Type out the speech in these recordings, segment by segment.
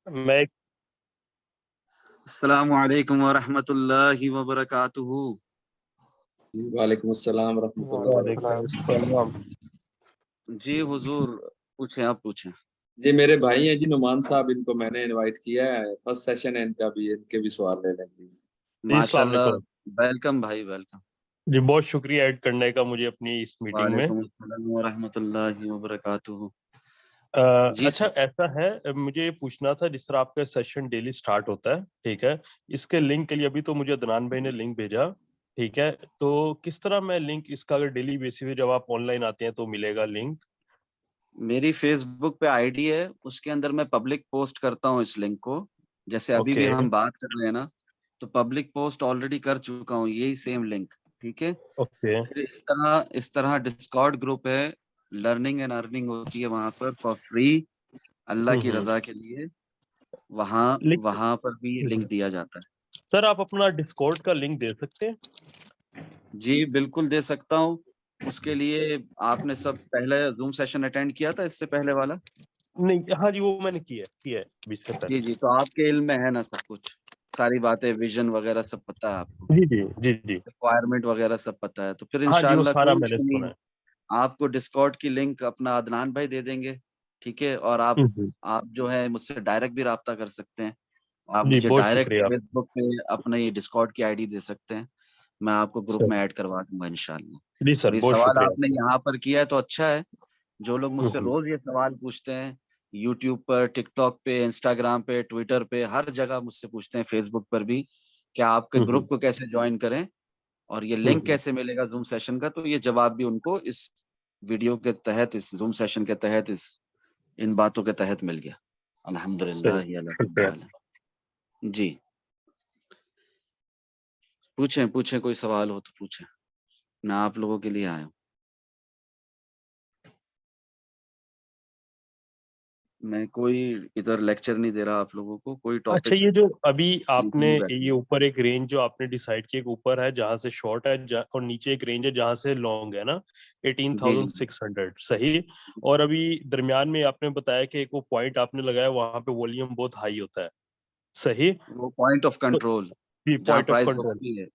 मैं अस्सलामु अलैकुम वरहमतुल्लाहि वबरकातुहू। जी वालेकुम अस्सलाम रहमतुल्लाह वालेकुम वबरकातुहू। अस्सलाम। जी हुजूर, पूछें, आप पूछें। जी मेरे भाई हैं जी नुमान साहब, इनको मैंने इनवाइट किया है। फर्स्ट सेशन है इनका भी, इनके भी सवाल ले लें प्लीज। जी अस्सलाम माशाल्लाह, वालेकुम। वेलकम भाई, वेलकम। जी बहुत शुक्रिया ऐड करने का मुझे अपनी इस मीटिंग में। वालेकुम अस्सलाम वरहमतुल्लाहि वबरकातुहू। जी अच्छा सर। ऐसा है, मुझे ये पूछना था, जिस तरह आपका सेशन डेली स्टार्ट होता है, ठीक है, इसके लिंक के लिए अभी तो मुझे अदनान भाई ने लिंक भेजा, ठीक है, तो किस तरह मैं लिंक इसका, अगर डेली बेसिस पे जब आप ऑनलाइन आते हैं तो मिलेगा लिंक? मेरी फेसबुक पे आईडी है, उसके अंदर मैं पब्लिक पोस्ट करता हूँ इस लिंक को। जैसे अभी भी ओके हम बात कर रहे हैं ना, तो पब्लिक पोस्ट ऑलरेडी कर चुका हूँ, यही सेम लिंक। ठीक है। ओके। फिर इस तरह डिस्कॉर्ड ग्रुप है, लर्निंग एंड अर्निंग होती है वहां पर फॉर फ्री, अल्लाह की हम्म। रजा के लिए। वहां लेकिन वहां पर भी लिंक दिया जाता है। सर आप अपना डिस्कॉर्ड का लिंक दे सकते हैं? जी बिल्कुल दे सकता हूँ। उसके लिए आपने सब पहले जूम सेशन अटेंड किया था, इससे पहले वाला? नहीं, हाँ जी वो मैंने किया है अभी इससे जी पहले। जी, तो आपके इल्म में है ना सब कुछ, सारी बातें, विजन वगैरह सब पता है आपको, जी जी जी जी। रिक्वायरमेंट वगैरह सब पता है, तो फिर हाँ जी वो इंशाल्लाह सारा कोई मैंने इशू नहीं सुना है। है। आपको डिस्कॉर्ड की लिंक अपना अदनान भाई दे देंगे। ठीक है। और आप हम्म। आप जो है मुझसे डायरेक्ट भी रब्ता कर सकते हैं। आप जी मुझे बहुत डायरेक्ट शुक्रिया। फेसबुक पे अपना ये डिस्कॉर्ड की आईडी दे सकते हैं। मैं आपको ग्रुप सर में ऐड करवा दूंगा इंशाल्लाह। जी सर और ये बहुत सवाल शुक्रिया। आपने यहाँ पर किया है तो अच्छा है। जो लोग मुझसे हम्म। रोज ये सवाल पूछते हैं, यूट्यूब पर, टिकटॉक पे, इंस्टाग्राम पे, ट्विटर पे, हर जगह मुझसे पूछते हैं, फेसबुक पर भी, क्या आपके हम्म। ग्रुप को कैसे ज्वाइन करें और ये लिंक हम्म। कैसे मिलेगा जूम सेशन का, तो ये जवाब भी उनको इस वीडियो के तहत, इस जूम सेशन के तहत, इस इन बातों के तहत मिल गया। सही, अल्हम्दुलिल्लाह ही अला कुल्ली शुक्रिया। हाल। जी, पूछें पूछें, कोई सवाल हो तो पूछें, मैं आप लोगों के लिए आया हूँ। मैं कोई इधर लेक्चर नहीं दे रहा आप लोगों को, कोई अच्छा टॉपिक ये जो अभी आपने, नहीं बैठा। ये ऊपर एक रेंज जो आपने डिसाइड की, एक ऊपर है जहां से शॉर्ट है और नीचे एक रेंज है जहां से लॉन्ग है ना, जी जी 18,600 सही। और अभी दरमियान में आपने बताया कि एक वो पॉइंट आपने लगाया वहां पे वॉल्यूम बहुत हाई होता है, सही। वो पॉइंट ऑफ तो कंट्रोल, जी जहाँ पॉइंट ऑफ प्राइस कंट्रोल। रुकती है,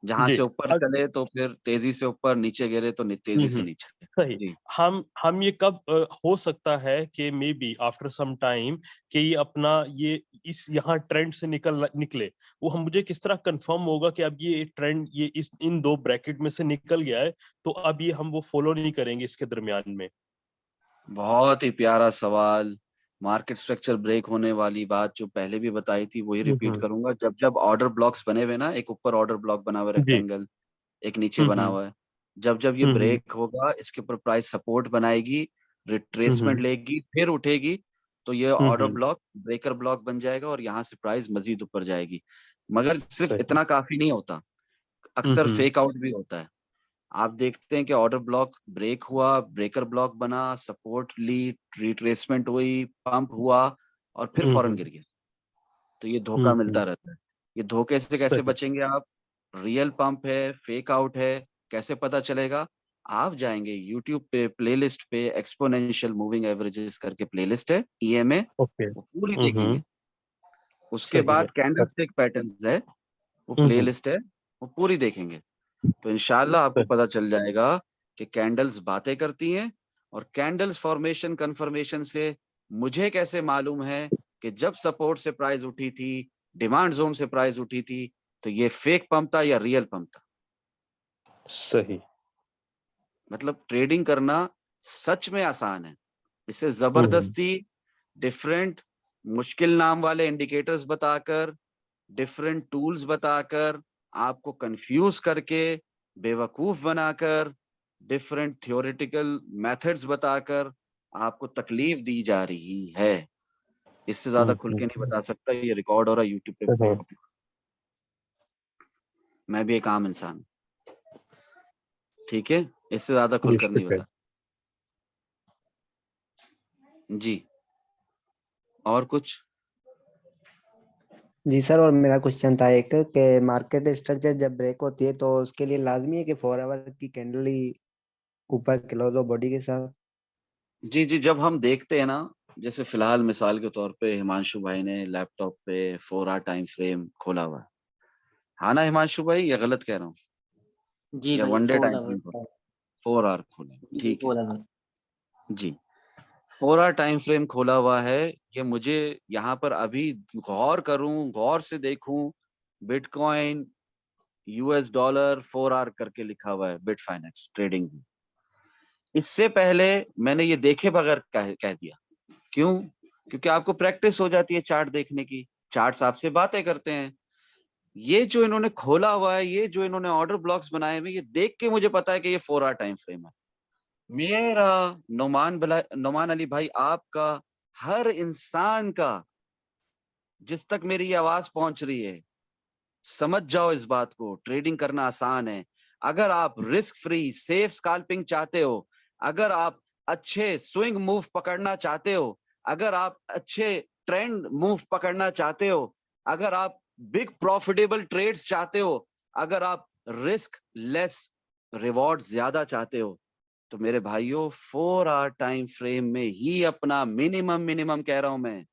जहां जी से ऊपर चले तो फिर तेजी से ऊपर, नीचे गिरे तो तेजी से नीचे। सही। जी। हम ये कब हो सकता है कि maybe after some time कि ये अपना ये इस यहाँ ट्रेंड से निकले, वो हम मुझे किस तरह कंफर्म होगा कि अब ये ट्रेंड ये इस इन दो ब्रैकेट में से निकल गया है, तो अब ये हम वो फॉलो नहीं करेंगे इसके दरमियान में? बहुत ही प्यारा सवाल। मार्केट स्ट्रक्चर ब्रेक होने वाली बात जो पहले भी बताई थी वही रिपीट हम्म। करूंगा। जब जब ऑर्डर ब्लॉक्स बने हुए ना, एक ऊपर ऑर्डर ब्लॉक बना हुआ है जी। रेक्टेंगल, एक नीचे बना हम्म। हुआ है, जब जब ये हम्म। ब्रेक होगा, इसके ऊपर प्राइस सपोर्ट बनाएगी, रिट्रेसमेंट हम्म। लेगी, फिर उठेगी, तो ये ऑर्डर हम्म। ब्लॉक ब्रेकर ब्लॉक बन जाएगा और यहाँ से प्राइस मजीद ऊपर जाएगी। मगर सिर्फ सही। इतना काफी नहीं होता, अक्सर हम्म। फेक आउट भी होता है। आप देखते हैं कि ऑर्डर ब्लॉक ब्रेक हुआ, ब्रेकर ब्लॉक बना, सपोर्ट ली, रिट्रेसमेंट हुई, पंप हुआ और फिर फौरन हम्म। गिर गया। तो ये धोखा हम्म। मिलता रहता है। ये धोखे से कैसे सही। बचेंगे आप? रियल पंप है, फेक आउट है, कैसे पता चलेगा? आप जाएंगे यूट्यूब पे, प्लेलिस्ट पे, एक्सपोनेंशियल मूविंग एवरेजेस करके प्लेलिस्ट है, ईएमए, ओके। वो पूरी हम्म। देखेंगे। उसके सही है। बाद कैंडलस्टिक पैटर्न्स है, वो हम्म। प्लेलिस्ट है, वो पूरी देखेंगे। तो इंशाल्लाह आपको सही। पता चल जाएगा कि कैंडल्स बातें करती हैं। और कैंडल्स फॉर्मेशन कंफर्मेशन से मुझे कैसे मालूम है कि जब सपोर्ट से प्राइस उठी थी, डिमांड जोन से प्राइस उठी थी, तो ये फेक पंप था या रियल पंप था? सही। मतलब ट्रेडिंग करना सच में आसान है। इसे हम्म। जबरदस्ती डिफरेंट मुश्किल नाम वाले इंडिकेटर्स बताकर, डिफरेंट टूल्स बताकर, आपको कंफ्यूज करके, बेवकूफ बनाकर, डिफरेंट थ्योरेटिकल मेथड्स बताकर आपको तकलीफ दी जा रही है। इससे ज्यादा खुल के नहीं बता सकता, ये रिकॉर्ड हो रहा है यूट्यूब पे भी। सही। मैं भी एक आम इंसान हूं, ठीक है, इससे ज्यादा जी खुलकर नहीं शुक्रिया। बता। जी, और कुछ? जी सर, और मेरा क्वेश्चन था एक कि मार्केट स्ट्रक्चर जब ब्रेक होती है तो उसके लिए लाजमी है कि 4 आवर की कैंडल ही ऊपर क्लोज हो बॉडी के साथ? जी जी, जब हम देखते हैं ना, जैसे फिलहाल मिसाल के तौर पे हिमांशु भाई ने लैपटॉप पे 4 आवर टाइम फ्रेम खोला हुआ है। हाँ ना हिमांशु भाई, या गलत कह रहा हूँ? जी या भाई, वन डे 4 टाइम फ्रेम खोला? आवर। 4 आवर खोला, जी, ठीक है 4 आवर। जी। 4 आवर टाइम फ्रेम खोला हुआ है। ये मुझे यहाँ पर अभी गौर करूं, गौर से देखूं, बिटकॉइन, यूएस डॉलर 4 आवर करके लिखा हुआ है बिट फाइनेंस ट्रेडिंग में। इससे पहले मैंने ये देखे बगैर कह दिया। क्यों? क्योंकि आपको प्रैक्टिस हो जाती है चार्ट देखने की, चार्ट्स आपसे बातें करते हैं। ये जो इन्होंने खोला हुआ है, ये जो इन्होंने ऑर्डर ब्लॉक्स बनाए हुए, ये देख के मुझे पता है कि ये 4 आवर टाइम फ्रेम है। मेरा नोमान अली भाई, आपका, हर इंसान का, जिस तक मेरी ये आवाज पहुंच रही है, समझ जाओ इस बात को, ट्रेडिंग करना आसान है। अगर आप रिस्क फ्री सेफ स्कैल्पिंग चाहते हो, अगर आप अच्छे स्विंग मूव पकड़ना चाहते हो, अगर आप अच्छे ट्रेंड मूव पकड़ना चाहते हो, अगर आप बिग प्रॉफिटेबल ट्रेड्स चाहते हो, अगर आप रिस्क लेस रिवॉर्ड ज्यादा चाहते हो, तो मेरे भाइयों 4 आवर टाइम फ्रेम में ही अपना मिनिमम कह रहा हूं मैं,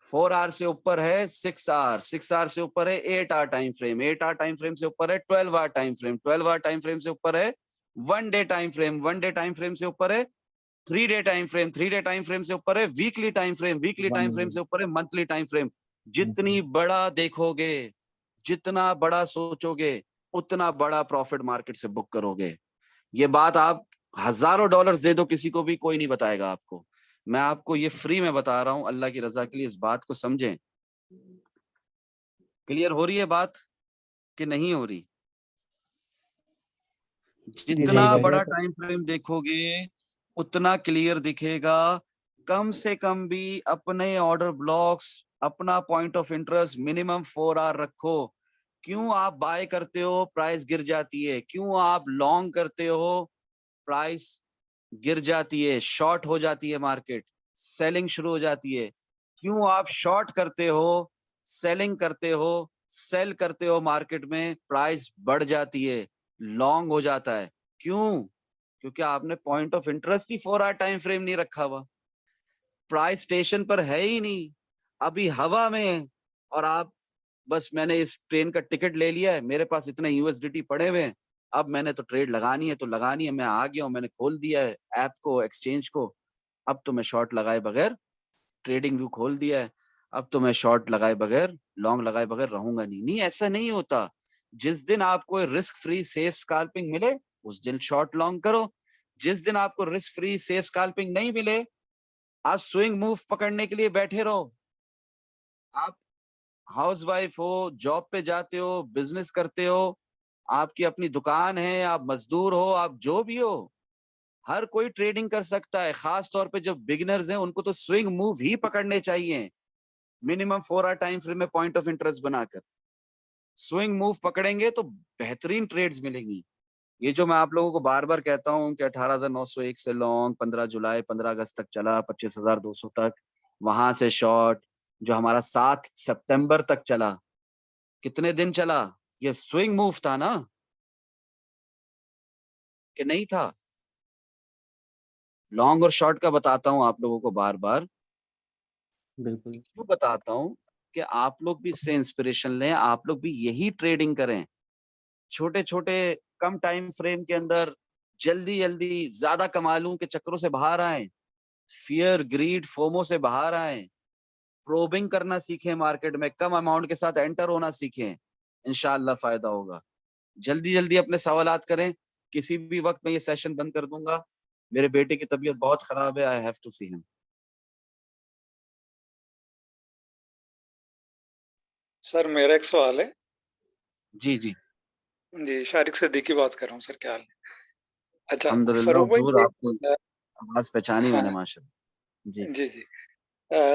4 आवर से ऊपर है 6 आवर, 6 आवर से ऊपर है 8 hour time frame, 8 hour time frame से ऊपर है 12 hour time frame, 12 hour time frame से ऊपर है 1 day time frame, 1 day time frame से ऊपर है 3 day time frame, 3 day time frame से ऊपर है weekly time frame, weekly time frame से ऊपर है मंथली टाइम फ्रेम। जितनी बड़ा देखोगे, जितना बड़ा सोचोगे, उतना बड़ा प्रॉफिट मार्केट से बुक करोगे। ये बात आप हजारों डॉलर्स दे दो किसी को भी, कोई नहीं बताएगा आपको। मैं आपको ये फ्री में बता रहा हूं, अल्लाह की रजा के लिए इस बात को समझें। क्लियर हो रही है बात कि नहीं हो रही? जी जितना समझ आ बड़ा गया। टाइम फ्रेम देखोगे, उतना क्लियर दिखेगा। कम से कम भी अपने ऑर्डर ब्लॉक्स, अपना point of interest minimum 4 hour रखो। क्यों आप बाय करते हो, प्राइस गिर जाती है? क्यों आप लॉन्ग करते हो, प्राइस गिर जाती है, शॉर्ट हो जाती है, मार्केट सेलिंग शुरू हो जाती है? क्यों आप शॉर्ट करते हो, सेलिंग करते हो, सेल करते हो, मार्केट में प्राइस बढ़ जाती है, लॉन्ग हो जाता है? क्यों? क्योंकि आपने पॉइंट ऑफ इंटरेस्ट ही 4 आवर टाइम फ्रेम नहीं रखा हुआ, प्राइस स्टेशन पर है ही नहीं, अभी हवा में है। और आप बस, मैंने इस ट्रेन का टिकट ले लिया है, मेरे पास इतने यूएसडीटी पड़े हुए हैं, अब मैंने तो ट्रेड लगानी है तो लगानी है, मैं आ गया हूँ, मैंने खोल दिया है ऐप को, एक्सचेंज को, अब तो मैं शॉर्ट लगाए बगैर, ट्रेडिंग व्यू खोल दिया है, अब तो मैं शॉर्ट लगाए बगैर, लॉन्ग लगाए बगैर रहूंगा नहीं। नहीं, ऐसा नहीं होता। जिस दिन आपको रिस्क फ्री सेफ स्कैल्पिंग मिले, उस दिन शॉर्ट लॉन्ग करो। जिस दिन आपको रिस्क फ्री सेफ स्कैल्पिंग नहीं मिले, आप स्विंग मूव पकड़ने के लिए बैठे रहो। आप हाउसवाइफ हो, जॉब पे जाते हो, बिजनेस करते हो, आपकी अपनी दुकान है, आप मजदूर हो, आप जो भी हो, हर कोई ट्रेडिंग कर सकता है। खास तौर पे जो बिगिनर्स हैं, उनको तो स्विंग मूव ही पकड़ने चाहिए, मिनिमम 4 आवर टाइम फ्रेम में पॉइंट ऑफ इंटरेस्ट बनाकर स्विंग मूव पकड़ेंगे तो बेहतरीन ट्रेड्स मिलेंगी। ये जो मैं आप लोगों को बार बार कहता हूँ कि 18,901 से लॉन्ग, 15 जुलाई 15 अगस्त तक चला, 25,200 तक, वहां से शॉर्ट, जो हमारा 7 सितंबर तक चला, कितने दिन चला? ये स्विंग मूव था ना, कि नहीं था? लॉन्ग और शॉर्ट का बताता हूँ आप लोगों को बार बार, बिल्कुल। क्यों बताता हूँ? कि आप लोग भी इससे इंस्पिरेशन लें, आप लोग भी यही ट्रेडिंग करें। छोटे छोटे कम टाइम फ्रेम के अंदर जल्दी जल्दी ज्यादा कमा लूं के चक्करों से बाहर आए, फियर, ग्रीड, फोमो से बाहर आए, प्रोबिंग करना सीखें, मार्केट में कम अमाउंट के साथ एंटर होना सीखें, इंशाल्लाह फायदा होगा। जल्दी जल्दी अपने सवालात करें, किसी भी वक्त मैं ये सेशन बंद कर दूंगा। मेरे बेटे की तबीयत बहुत खराब है, I have to see him. Sir मेरा एक सवाल है। जी जी, जी, शारिक सिद्दीकी बात कर रहा हूँ सर, क्या हाल है? अच्छा, अल्हम्दुलिल्लाह फरूक भाई हुजूर, ये आपको आवाज पहचानी मैंने, हाँ, माशाल्लाह जी। जी जी।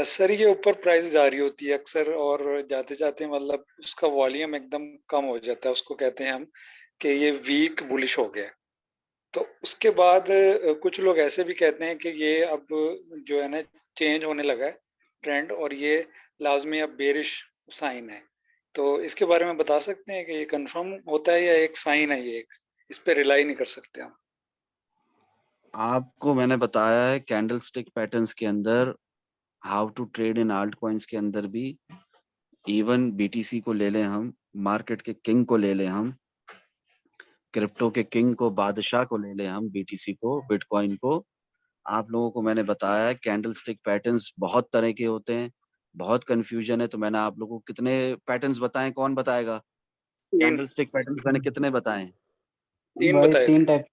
सर ये ऊपर प्राइस जा रही होती है अक्सर, और जाते जाते मतलब उसका वॉल्यूम एकदम कम हो जाता है, उसको कहते हैं हम कि ये वीक बुलिश हो गया है। तो उसके बाद कुछ लोग ऐसे भी कहते हैं कि ये अब जो है ना चेंज होने लगा है ट्रेंड, और ये लाजमी अब बेरिश साइन है। तो इसके बारे में बता सकते हैं कि ये कंफर्म होता है या एक साइन है, ये एक इस पे रिलाई नहीं कर सकते हम? आपको मैंने बताया है कैंडल स्टिक पैटर्न्स के अंदर how to trade in alt coins के अंदर भी, इवन बीटीसी को ले लें हम, मार्केट के किंग को ले लें हम, क्रिप्टो के किंग को, बादशाह को ले लें हम, बीटीसी को, बिटकॉइन को। आप लोगों को मैंने बताया है कैंडल स्टिक पैटर्न्स बहुत तरह के होते हैं, बहुत कंफ्यूजन है। तो मैंने आप लोगों को कितने पैटर्न्स बताए, कौन बताएगा? 3 कैंडल स्टिक पैटर्न्स मैंने कितने बताए? 3 भाई बताए थे। 3 टाइप।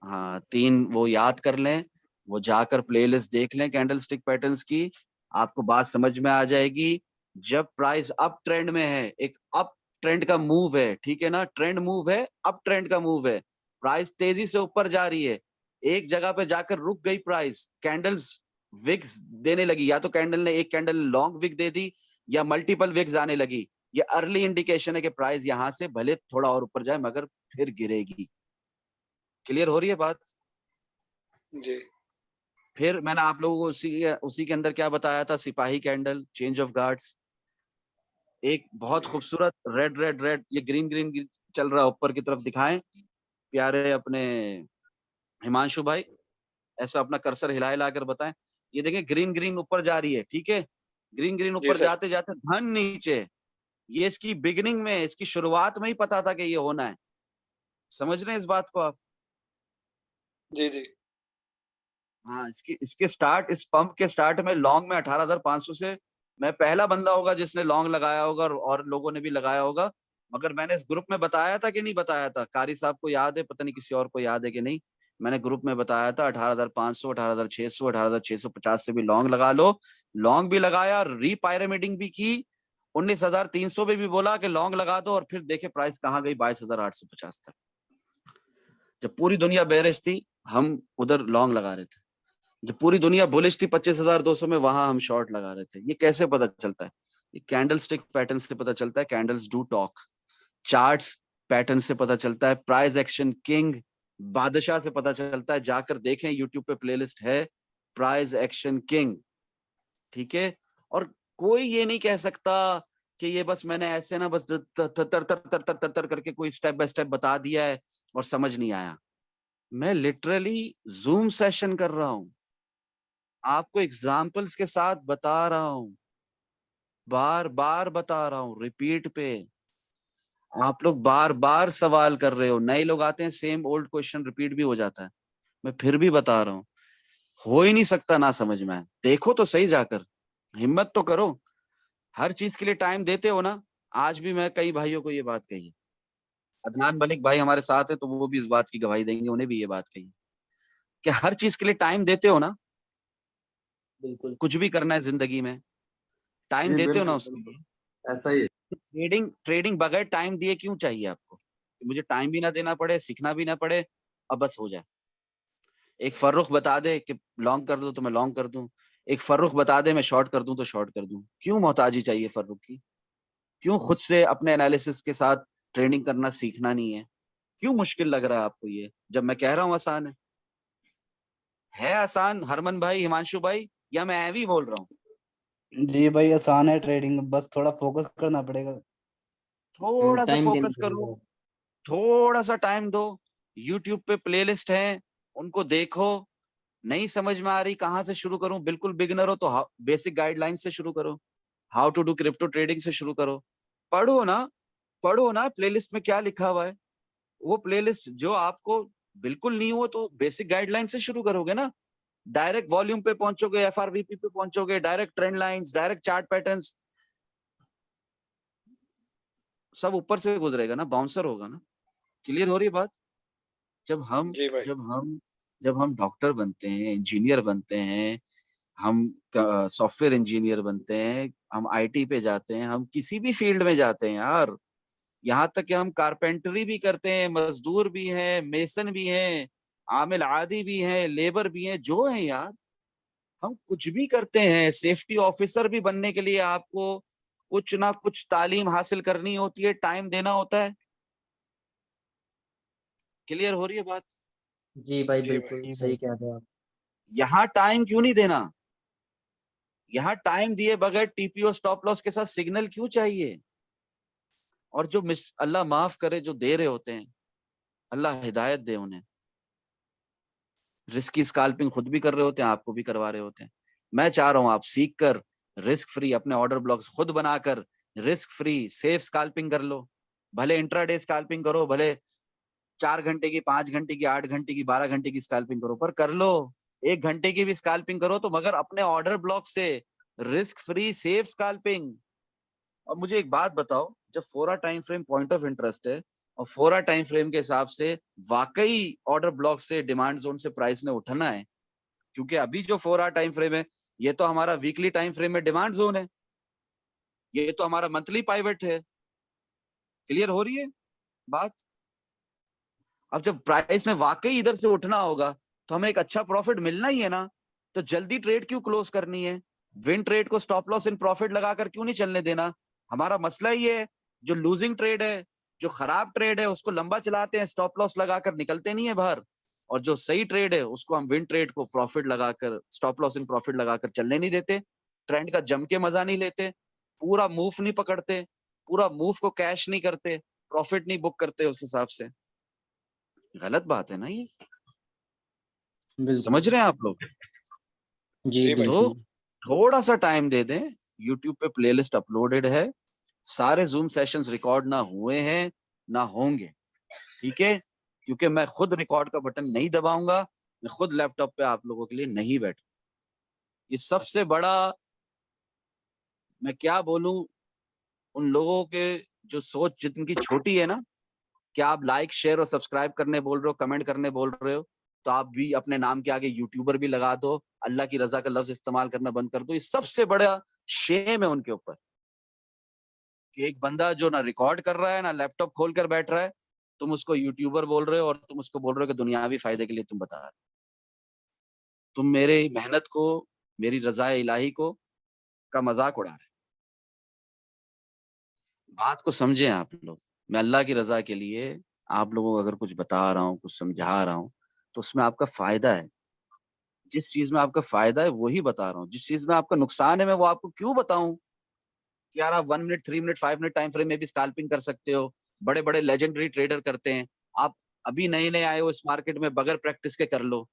हाँ 3, वो याद कर लें, वो जाकर प्लेलिस्ट देख लें कैंडल स्टिक पैटर्न्स की, आपको बात समझ में आ जाएगी। जब प्राइस अप ट्रेंड में है, एक अप ट्रेंड का मूव है, ठीक है ना, ट्रेंड मूव है, अप ट्रेंड का मूव है, प्राइस तेजी से ऊपर जा रही है, एक जगह पे जाकर रुक गई प्राइस, कैंडल्स विक्स देने लगी, या तो कैंडल ने एक कैंडल लॉन्ग विक दे दी या मल्टीपल विक्स आने लगी, ये अर्ली इंडिकेशन है कि प्राइस यहां से भले थोड़ा और ऊपर जाए मगर फिर गिरेगी। क्लियर हो रही है बात? जी। फिर मैंने आप लोगों को उसी के अंदर क्या बताया था, सिपाही कैंडल, चेंज ऑफ गार्ड्स, एक बहुत खूबसूरत रेड रेड रेड, ये ग्रीन ग्रीन चल रहा है, ऊपर की तरफ दिखाएं प्यारे अपने हिमांशु भाई, ऐसा अपना कर्सर हिला हिला कर बताएं। ये देखें ग्रीन ग्रीन ऊपर जा रही है, ठीक है, ग्रीन ग्रीन जी ऊपर सर। जाते जाते धन नीचे, ये इसकी बिगिनिंग में, इसकी शुरुआत में ही पता था कि ये होना है। समझ रहे हैं इस बात को आप? जी, जी। हाँ, इसके स्टार्ट, इस पंप के स्टार्ट में लॉन्ग में 18,500 से मैं पहला बंदा होगा जिसने लॉन्ग लगाया होगा, और लोगों ने भी लगाया होगा। मगर मैंने इस ग्रुप में बताया था कि नहीं बताया था? कारी साहब को याद है, पता नहीं किसी और को याद है कि नहीं। मैंने ग्रुप में बताया था 18,500, 18,600, 18,650 से भी लॉन्ग लगा लो। लॉन्ग भी लगाया, रीपायरामिडिंग भी की, 19,300 पे भी बोला कि लॉन्ग लगा दो, और फिर देखे प्राइस कहाँ गई, 22,850 तक। जब पूरी दुनिया बेरिश थी, हम उधर लॉन्ग लगा रहे थे। जब पूरी दुनिया बुलिश थी 25,200 में, वहां हम शॉर्ट लगा रहे थे। ये कैसे पता चलता है? ये कैंडल स्टिक पैटर्न से पता चलता है। Candles do talk. Charts pattern से पता चलता है। प्राइस एक्शन किंग बादशाह से पता चलता है, जाकर देखें, यूट्यूब पे प्लेलिस्ट है, प्राइस एक्शन किंग, ठीक है। और कोई ये नहीं कह सकता कि ये बस मैंने ऐसे ना बस तर तर तर तर तर तर तर करके कोई स्टेप बाय स्टेप बता दिया है और समझ नहीं आया। मैं लिटरली जूम सेशन कर रहा हूं, आपको एग्जाम्पल्स के साथ बता रहा हूं, बार बार बता रहा हूं, रिपीट पे। आप लोग बार बार सवाल कर रहे हो, नए लोग आते हैं, सेम ओल्ड क्वेश्चन रिपीट भी हो जाता है। मैं फिर भी बता रहा हूं, हो ही नहीं सकता ना समझ में आए। देखो तो सही जाकर, हिम्मत तो करो। हर चीज के लिए टाइम देते हो ना। आज भी मैं कई भाइयों को ये बात कही है, अदनान मलिक भाई हमारे साथ है तो वो भी इस बात की गवाही देंगे, उन्हें भी ये बात कही कि हर चीज के लिए टाइम देते हो ना। बिल्कुल। कुछ भी करना है जिंदगी में, टाइम जी देते हो ना बिल्कुल उसके लिए। बिल्कुल, ऐसा ही है। ट्रेडिंग ट्रेडिंग बगैर टाइम दिए क्यों चाहिए आपको? कि मुझे टाइम भी ना देना पड़े, सीखना भी ना पड़े, अब बस हो जाए। एक फर्रुख बता दे कि लॉन्ग कर दो तो मैं लॉन्ग कर दूं, एक फर्रुख बता दे मैं शॉर्ट कर दूं तो शॉर्ट कर दूं। क्यों मोहताजी चाहिए फर्रुख की? क्यों खुद से अपने एनालिसिस के साथ ट्रेडिंग करना सीखना नहीं है? क्यों मुश्किल लग रहा है आपको ये, जब मैं कह रहा हूं आसान है आसान, हरमन भाई, हिमांशु भाई, या मैं ऐवी बोल रहा हूँ? जी भाई आसान है ट्रेडिंग, बस थोड़ा फोकस करना पड़ेगा। थोड़ा सा टाइम देना फोकस करो, पड़ेगा। थोड़ा सा टाइम दो। यूट्यूब पे प्लेलिस्ट है, उनको देखो। नहीं समझ में आ रही कहाँ से शुरू करूं, बिल्कुल बिगिनर हो तो बेसिक गाइडलाइन से शुरू करो, how to do crypto trading से शुरू करो। पढ़ो ना, पढ़ो ना प्लेलिस्ट में क्या लिखा हुआ है। वो प्लेलिस्ट जो आपको बिल्कुल नहीं हो तो बेसिक गाइडलाइन से शुरू करोगे ना, डायरेक्ट वॉल्यूम पे पहुंचोगे, एफआरवीपी पे पहुंचोगे, direct trend lines, direct chart patterns, सब ऊपर से गुजरेगा ना, बाउंसर होगा ना। क्लियर हो रही है बात? जब हम जी भाई। जब हम जब हम डॉक्टर बनते हैं, इंजीनियर बनते हैं, हम सॉफ्टवेयर इंजीनियर बनते हैं, हम आईटी पे जाते हैं, हम किसी भी फील्ड में जाते हैं यार, यहाँ तक कि हम कारपेंटरी भी करते हैं, मजदूर भी हैं, मेसन भी हैं, आमिल आदि भी हैं, लेबर भी हैं, जो है यार, हम कुछ भी करते हैं। सेफ्टी ऑफिसर भी बनने के लिए आपको कुछ ना कुछ तालीम हासिल करनी होती है, टाइम देना होता है। क्लियर हो रही है बात? जी भाई जी भाई। बिल्कुल सही कह रहे हो आप। यहाँ टाइम क्यों नहीं देना? यहाँ टाइम दिए बगैर टीपीओ स्टॉप लॉस के साथ सिग्नल क्यों चाहिए? और जो अल्लाह माफ करे जो दे रहे होते हैं, अल्लाह हिदायत दे उन्हें, रिस्की स्कैल्पिंग खुद भी कर रहे होते हैं, आपको भी करवा रहे होते हैं। मैं चाह रहा हूं आप सीख कर रिस्क फ्री अपने ऑर्डर ब्लॉक्स खुद बनाकर रिस्क फ्री सेफ स्कैल्पिंग कर लो। भले इंट्राडे स्कैल्पिंग करो, भले 4 घंटे की, 5 घंटे की, 8 घंटे की, 12 घंटे की स्कैल्पिंग करो, पर कर लो। 1 घंटे की भी स्कैल्पिंग करो तो मगर अपने ऑर्डर ब्लॉक से रिस्क फ्री सेफ स्कैल्पिंग। अब मुझे एक बात बताओ, जब 4 hour time frame point of interest है और 4 आवर टाइम फ्रेम के हिसाब से वाकई ऑर्डर ब्लॉक से डिमांड जोन से प्राइस ने उठना है, क्योंकि अभी जो 4 आवर टाइम फ्रेम है ये तो हमारा वीकली टाइम फ्रेम में डिमांड जोन है, ये तो हमारा मंथली पाइवट है। क्लियर हो रही है बात? अब जब प्राइस में वाकई इधर से उठना होगा तो हमें एक अच्छा प्रॉफिट मिलना ही है ना, तो जल्दी ट्रेड क्यों क्लोज करनी है? विन ट्रेड को स्टॉप लॉस इन प्रॉफिट लगाकर क्यों नहीं चलने देना? हमारा मसला ये है, जो लूजिंग ट्रेड है, जो खराब ट्रेड है, उसको लंबा चलाते हैं, स्टॉप लॉस लगाकर निकलते नहीं है बाहर, और जो सही ट्रेड है उसको हम विन ट्रेड को प्रॉफिट लगाकर, स्टॉप लॉस इन प्रॉफिट लगाकर चलने नहीं देते, ट्रेंड का जम के मजा नहीं लेते, पूरा मूव नहीं पकड़ते, पूरा मूव को कैश नहीं करते, प्रॉफिट नहीं बुक करते उस हिसाब से। गलत बात है ना ये? बिल्कुल समझ रहे हैं आप लोग? जी जी भाई। तो बिल्कुल थोड़ा सा टाइम दे दें, YouTube पे प्लेलिस्ट अपलोडेड है, सारे जूम सेशंस रिकॉर्ड ना हुए हैं ना होंगे, ठीक है? क्योंकि मैं खुद रिकॉर्ड का बटन नहीं दबाऊंगा, मैं खुद लैपटॉप पे आप लोगों के लिए नहीं बैठ। ये सबसे बड़ा, मैं क्या बोलूं, उन लोगों के जो सोच जिनकी छोटी है ना, क्या आप लाइक शेयर और सब्सक्राइब करने बोल रहे हो, कमेंट करने बोल रहे हो, तो आप भी अपने नाम के आगे यूट्यूबर भी लगा दो, अल्लाह की रजा का लफ्ज इस्तेमाल करना बंद कर दो। ये सबसे बड़ा शेम है उनके ऊपर कि एक बंदा जो ना रिकॉर्ड कर रहा है ना लैपटॉप खोल कर बैठ रहा है, तुम उसको यूट्यूबर बोल रहे हो और तुम उसको बोल रहे हो कि दुनियावी फायदे के लिए तुम बता रहे हो। तुम मेरे मेहनत को, मेरी रजा इलाही को का मजाक उड़ा रहे हो। बात को समझें आप लोग। मैं अल्लाह की रजा के लिए आप लोगों को अगर कुछ बता रहा हूँ, कुछ समझा रहा हूँ, तो उसमें आपका फायदा है। जिस चीज में आपका फायदा है वही बता रहा हूँ, जिस चीज में आपका नुकसान है मैं वो आपको क्यों बताऊं कि यार आप 1 minute, 3 minute, 5 minute time frame में भी स्कैल्पिंग कर सकते हो। बड़े बड़े लेजेंडरी ट्रेडर करते हैं, आप अभी नए नए आए हो इस मार्केट में, बगैर प्रैक्टिस के कर लो।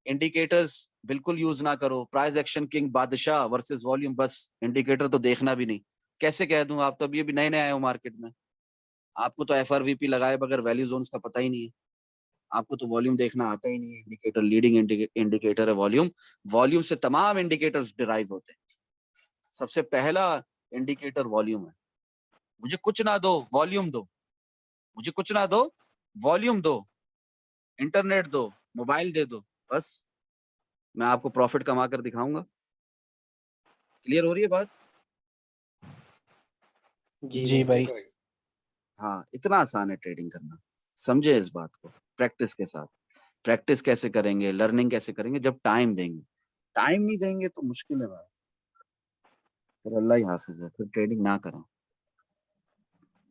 इंडिकेटर्स बिल्कुल यूज ना करो। प्राइस एक्शन किंग बादशाह वर्सेस वॉल्यूम, बस इंडिकेटर तो देखना भी नहीं। कैसे कह दूं, आप तो अभी नए नए आए हो मार्केट में, आपको तो FRVP लगाए बगैर वैल्यू जोन्स का पता ही नहीं है, आपको तो वॉल्यूम देखना आता ही नहीं है। इंडिकेटर लीडिंग इंडिकेटर है वॉल्यूम, वॉल्यूम से तमाम इंडिकेटर्स डिराइव होते हैं। सबसे पहला इंडिकेटर वॉल्यूम है। मुझे कुछ ना दो, वॉल्यूम दो, मुझे कुछ ना दो, वॉल्यूम दो, इंटरनेट दो, मोबाइल दे दो, बस मैं आपको प्रॉफिट कमा कर दिखाऊंगा। क्लियर हो रही है बात? जी जी भाई। भाई। हाँ, इतना आसान है ट्रेडिंग करना। समझे इस बात को प्रैक्टिस के साथ। प्रैक्टिस कैसे करेंगे, लर्निंग कैसे करेंगे? जब टाइम देंगे। टाइम नहीं देंगे तो मुश्किल है भाई, फिर अल्लाह ही हाफिज है, फिर ट्रेडिंग ना करें,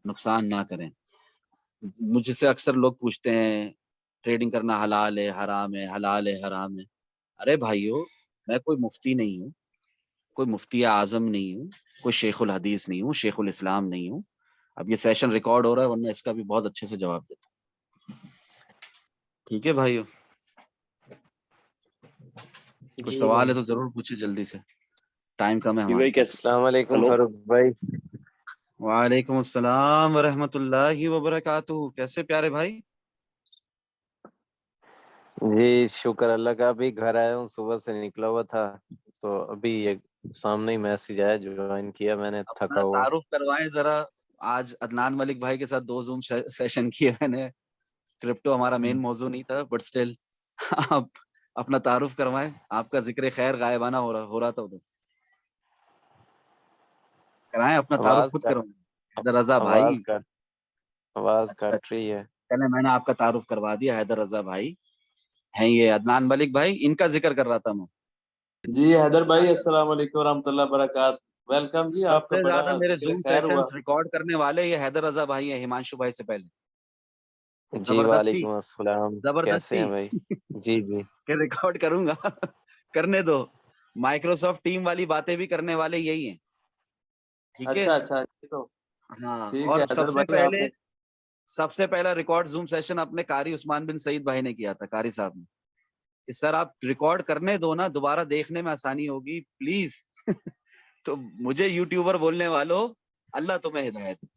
नुकसान ना करें। मुझसे अक्सर लोग पूछते हैं ट्रेडिंग करना हलाल है हराम है, हलाल है हराम है। अरे भाइयों, मैं कोई मुफ्ती नहीं हूँ, कोई मुफ्ती आजम नहीं हूँ, कोई शेखुल हदीस नहीं हूँ, शेखुल इस्लाम नहीं हूँ। अब ये सेशन रिकॉर्ड हो रहा है, वरना इसका भी बहुत अच्छे से जवाब देता हूँ। ठीक है भाइयों, कुछ जी सवाल भाई। है तो जरूर पूछिए जल्दी से, टाइम कम है जी हमारे भाई, पास। अस्सलाम वालेकुम हेलो, फारूक भाई। वालेकुम अस्सलाम व रहमतुल्लाहि व बरकातुहू। कैसे प्यारे भाई? जी शुक्र अल्लाह का, अभी घर आया हूँ, सुबह से निकला हुआ था, तो अभी ये सामने ही मैसेज आया, ज्वाइन किया मैंने, अपना थका हुआ। तारुफ करवाएं जरा। आज अदनान मलिक भाई के साथ 2 जूम सेशन किए मैंने। क्रिप्टो हमारा मेन मौजू नहीं था, बट स्टिल आप अपना तारुफ करवाएं। आपका जिक्र खैर गायबाना हो रहा था उधर। कराएं, अपना तारुफ आवाज खुद का करवाएं। हैदर रजा आवाज भाई। का आवाज अच्छा, कट रही है। चले मैंने आपका तारुफ करवा दिया। हैदर रजा भाई हैं, ये अदनान मलिक भाई, इनका जिक्र कर रहा था मैं। जी हैदर भाई, अस्सलाम वालेकुम रहमतुल्लाह बरकात। वेलकम जी, आपका सबसे बड़ा ज्यादा मेरे जिक्र जूम खैर सेशंस हुआ। रिकॉर्ड करने वाले ये हैदर रजा भाई है, हिमांशु भाई से पहले। जी जबरदस्ती, वालेकुम अस्सलाम, कैसे जबरदस्ती हैं भाई? जी जी। के रिकॉर्ड करूंगा। करने दो। माइक्रोसॉफ्ट टीम वाली बातें भी करने वाले यही हैं, ठीक है? अच्छा अच्छा, ये तो हाँ, ठीक है और हैदर सबसे भाई, पहले आपने सबसे पहला रिकॉर्ड जूम सेशन अपने कारी उस्मान बिन सईद भाई ने किया था, कारी साहब ने, कि सर आप रिकॉर्ड करने दो ना, दोबारा देखने में आसानी होगी प्लीज। तो मुझे यूट्यूबर बोलने वालों, अल्लाह तुम्हें हिदायत दे।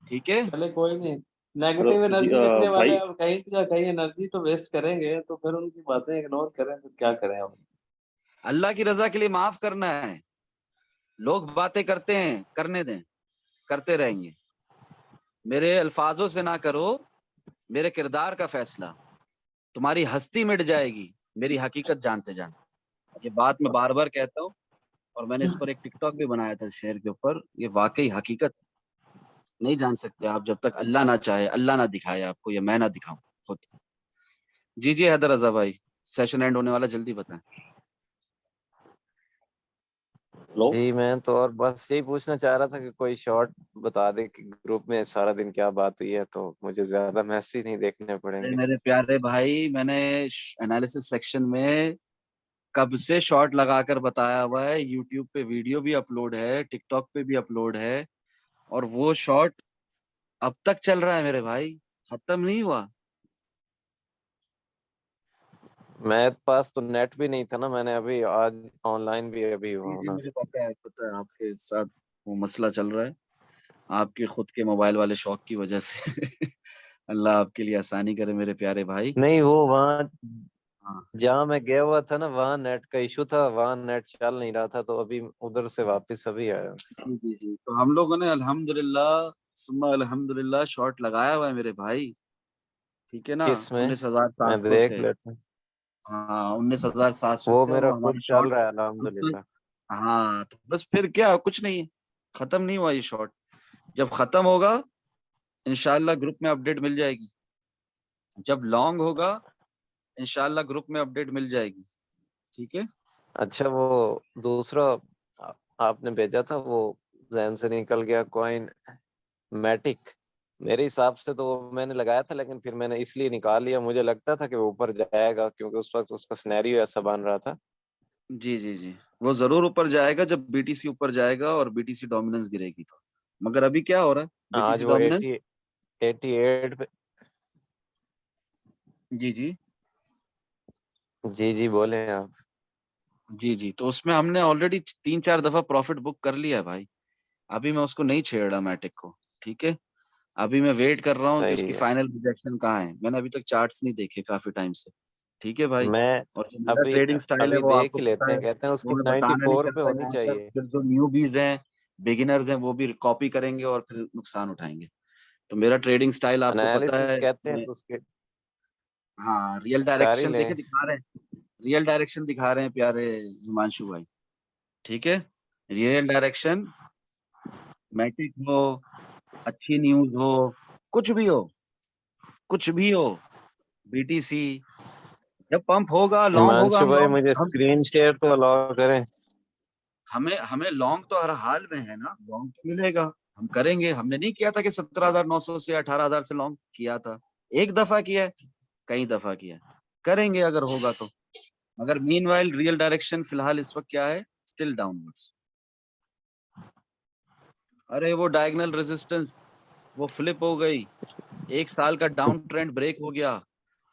ठीक है, चले कोई नहीं, नेगेटिव एनर्जी रखने वाले अब कहीं का कहीं एनर्जी तो वेस्ट करेंगे, तो फिर उनकी बातें इग्नोर करें तो क्या करें हम। अल्लाह की रजा के लिए माफ करना है। लोग बातें करते हैं, करने दें, करते रहेंगे। मेरे अल्फाजों से ना करो, मेरे किरदार का फैसला। तुम्हारी हस्ती मिट जाएगी मेरी हकीकत जानते जान। ये बात मैं बार बार कहता हूँ, और मैंने इस पर एक टिकटॉक भी बनाया था शेयर के ऊपर। ये वाकई हकीकत नहीं जान सकते आप जब तक अल्लाह ना चाहे, अल्लाह ना दिखाए आपको, या मैं ना दिखाऊं खुद। जी जी हैदर रजा भाई, सेशन एंड होने वाला, जल्दी बताएं। जी मैं तो और बस यही पूछना चाह रहा था कि कोई शॉर्ट बता दे कि ग्रुप में सारा दिन क्या बात हुई है, तो मुझे ज्यादा मैसेज नहीं देखने अरे पड़ेंगे। मेरे प्यारे भाई, मैंने एनालिसिस सेक्शन में कब से शॉर्ट लगाकर बताया हुआ है, यूट्यूब पे वीडियो भी अपलोड है, टिकटॉक पे भी अपलोड है, और वो शॉर्ट अब तक चल रहा है मेरे भाई, खत्म नहीं हुआ। मेरे पास तो नेट भी नहीं था ना, मैंने अभी आज ऑनलाइन भी अभी हुआ जी हूं जी, ना। मुझे पता है आपके साथ वो मसला चल रहा है, आपके खुद के मोबाइल वाले शौक की वजह से। अल्लाह आपके लिए आसानी करे मेरे प्यारे भाई। नहीं वो वहाँ हाँ जहाँ मैं गया हुआ था ना, वहाँ नेट का इशू था, वहाँ नेट चल नहीं रहा था, तो अभी उधर से वापस अभी आया। जी जी जी, तो हम लोगों ने अल्हम्दुलिल्लाह सुम्मा अल्हम्दुलिल्लाह शॉर्ट लगाया हुआ है मेरे भाई। ठीक है ना, किस में? 19,700 मैं देख से। लेता हूँ। हाँ 19,700 वो से मेरा वो खुद हमारा चल शॉर्ट रहा है अब तक। अल्हम्दुलिल्लाह। हाँ तो बस फिर क्या, कुछ नहीं है, खत्म नहीं हुआ ये शॉर्ट। जब खत्म होगा इंशाल्लाह ग्रुप में अपडेट मिल जाएगी, जब लॉन्ग होगा इंशाल्लाह ग्रुप में अपडेट मिल जाएगी। ठीक है, अच्छा वो दूसरा आ- आपने भेजा था वो जहन से निकल गया कॉइन मैटिक। मेरे हिसाब से तो वो मैंने लगाया था, लेकिन फिर मैंने इसलिए निकाल लिया, मुझे लगता था कि वो ऊपर जाएगा क्योंकि उस वक्त उसका सिनेरियो ऐसा बन रहा था। जी जी जी, वो जरूर ऊपर जाएगा जब बीटीसी ऊपर जाएगा और बीटीसी डोमिनेंस गिरेगी तो। मगर अभी क्या हो रहा है, आज बीटीसी वो डोमिनेंस। 88 पे। जी जी जी जी बोले आप। जी जी, तो उसमें हमने ऑलरेडी 3-4 दफा प्रॉफिट बुक कर लिया है भाई। अभी मैं उसको नहीं छेड़ रहा मैटिक को। ठीक है, अभी मैं वेट कर रहा हूँ कि सही उसकी है। फाइनल रिजेक्शन कहाँ है। मैंने अभी तक चार्ट्स नहीं देखे काफी टाइम से। ठीक है भाई, मैं और जो मेरा अभी ट्रेडिंग स्टाइल है अभी वो देख आपको ही पता लेते है, हैं, कहते हैं वो उसकी मैं बताना नहीं 94 पे चाहता होनी यहाँ पर। चाहिए। फिर जो न्यूबीज हैं, बिगिनर्स हैं, वो भी कॉपी करेंगे और फिर नुकसान उठाएंगे। तो मेरा ट्रेडिंग स्टाइल आपको पता एनालिसिस है। कहते हैं तो उसके हाँ रियल कर ही डायरेक्शन देखे लें। दिखा रहे हैं, रियल डायरेक्शन दिखा रहे हैं प्यारे हिमांशु भाई। ठीक है, रियल डायरेक्शन, मैटिक हो, अच्छी न्यूज हो, कुछ भी हो, कुछ भी हो, बीटीसी जब पंप होगा, लॉन्ग होगा, हिमांशु हम भाई लॉन्ग मुझे हम स्क्रीन शेयर तो अलाउ करें। हमें हमें लॉन्ग तो हर हाल में है ना, लॉन्ग तो मिलेगा, हम करेंगे। हमने नहीं किया था कि 17,900 से 18,000 से लॉन्ग किया था, एक दफा किया है, कई दफा किया है, करेंगे अगर होगा तो। मगर मीनवाइल रियल डायरेक्शन फिलहाल इस वक्त क्या है, स्टिल डाउनवर्ड्स। अरे वो डायगोनल रेजिस्टेंस वो फ्लिप हो गई, एक साल का डाउन ट्रेंड ब्रेक हो गया।